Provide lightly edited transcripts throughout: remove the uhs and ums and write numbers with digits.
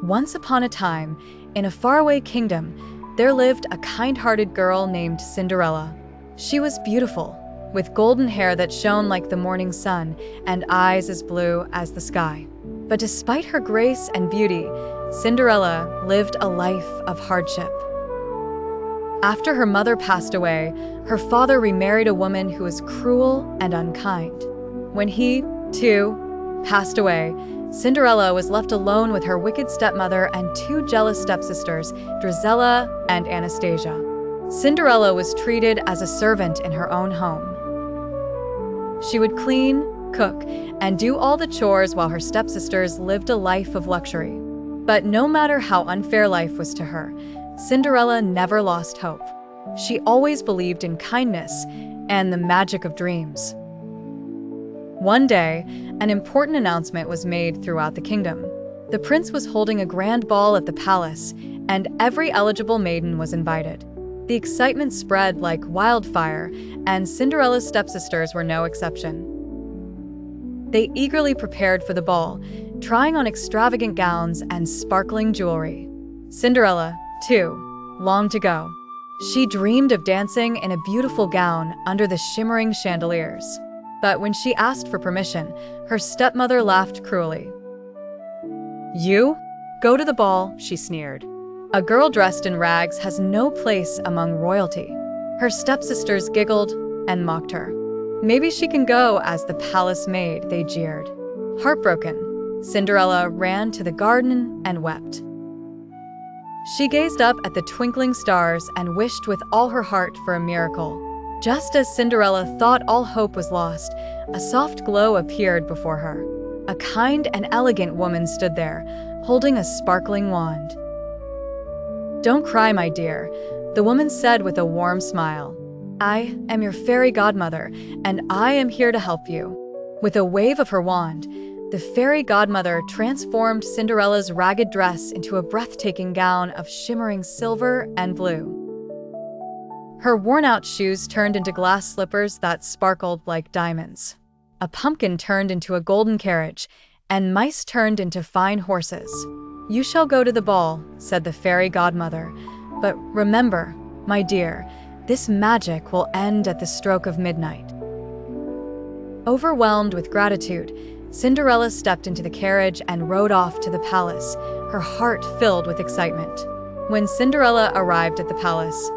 Once upon a time, in a faraway kingdom, there lived a kind-hearted girl named Cinderella. She was beautiful, with golden hair that shone like the morning sun and eyes as blue as the sky. But despite her grace and beauty, Cinderella lived a life of hardship. After her mother passed away, her father remarried a woman who was cruel and unkind. When he, too, passed away, Cinderella was left alone with her wicked stepmother and two jealous stepsisters, Drizella and Anastasia. Cinderella was treated as a servant in her own home. She would clean, cook, and do all the chores while her stepsisters lived a life of luxury. But no matter how unfair life was to her, Cinderella never lost hope. She always believed in kindness and the magic of dreams. One day, an important announcement was made throughout the kingdom. The prince was holding a grand ball at the palace, and every eligible maiden was invited. The excitement spread like wildfire, and Cinderella's stepsisters were no exception. They eagerly prepared for the ball, trying on extravagant gowns and sparkling jewelry. Cinderella, too, longed to go. She dreamed of dancing in a beautiful gown under the shimmering chandeliers. But when she asked for permission, her stepmother laughed cruelly. "You? Go to the ball," she sneered. "A girl dressed in rags has no place among royalty." Her stepsisters giggled and mocked her. "Maybe she can go as the palace maid," they jeered. Heartbroken, Cinderella ran to the garden and wept. She gazed up at the twinkling stars and wished with all her heart for a miracle. Just as Cinderella thought all hope was lost, a soft glow appeared before her. A kind and elegant woman stood there, holding a sparkling wand. "Don't cry, my dear," the woman said with a warm smile. "I am your fairy godmother, and I am here to help you." With a wave of her wand, the fairy godmother transformed Cinderella's ragged dress into a breathtaking gown of shimmering silver and blue. Her worn-out shoes turned into glass slippers that sparkled like diamonds. A pumpkin turned into a golden carriage, and mice turned into fine horses. "You shall go to the ball," said the fairy godmother, "but remember, my dear, this magic will end at the stroke of midnight." Overwhelmed with gratitude, Cinderella stepped into the carriage and rode off to the palace, her heart filled with excitement. When Cinderella arrived at the palace,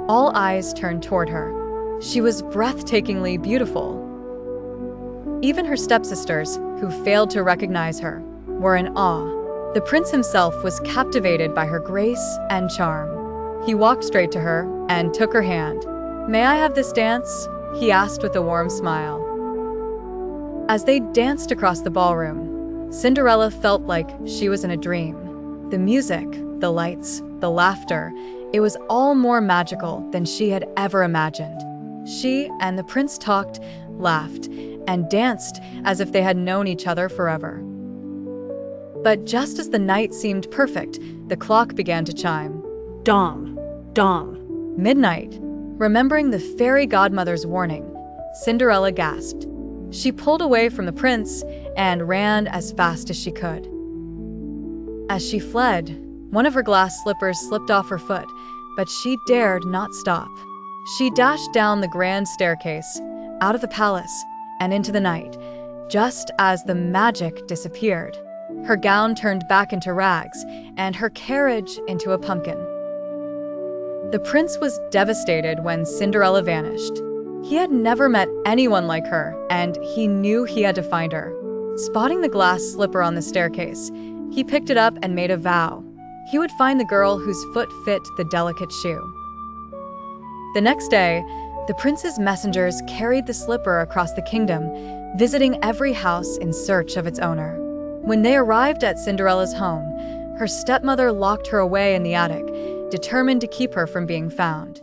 all eyes turned toward her. She was breathtakingly beautiful. Even her stepsisters, who failed to recognize her, were in awe. The prince himself was captivated by her grace and charm. He walked straight to her and took her hand. "May I have this dance?" he asked with a warm smile. As they danced across the ballroom, Cinderella felt like she was in a dream. The music, the lights, the laughter, it was all more magical than she had ever imagined. She and the prince talked, laughed, and danced as if they had known each other forever. But just as the night seemed perfect, the clock began to chime. Dong! Dong! Midnight! Remembering the fairy godmother's warning, Cinderella gasped. She pulled away from the prince and ran as fast as she could. As she fled, one of her glass slippers slipped off her foot, but she dared not stop. She dashed down the grand staircase, out of the palace, and into the night, just as the magic disappeared. Her gown turned back into rags, and her carriage into a pumpkin. The prince was devastated when Cinderella vanished. He had never met anyone like her, and he knew he had to find her. Spotting the glass slipper on the staircase, he picked it up and made a vow. He would find the girl whose foot fit the delicate shoe. The next day, the prince's messengers carried the slipper across the kingdom, visiting every house in search of its owner. When they arrived at Cinderella's home, her stepmother locked her away in the attic, determined to keep her from being found.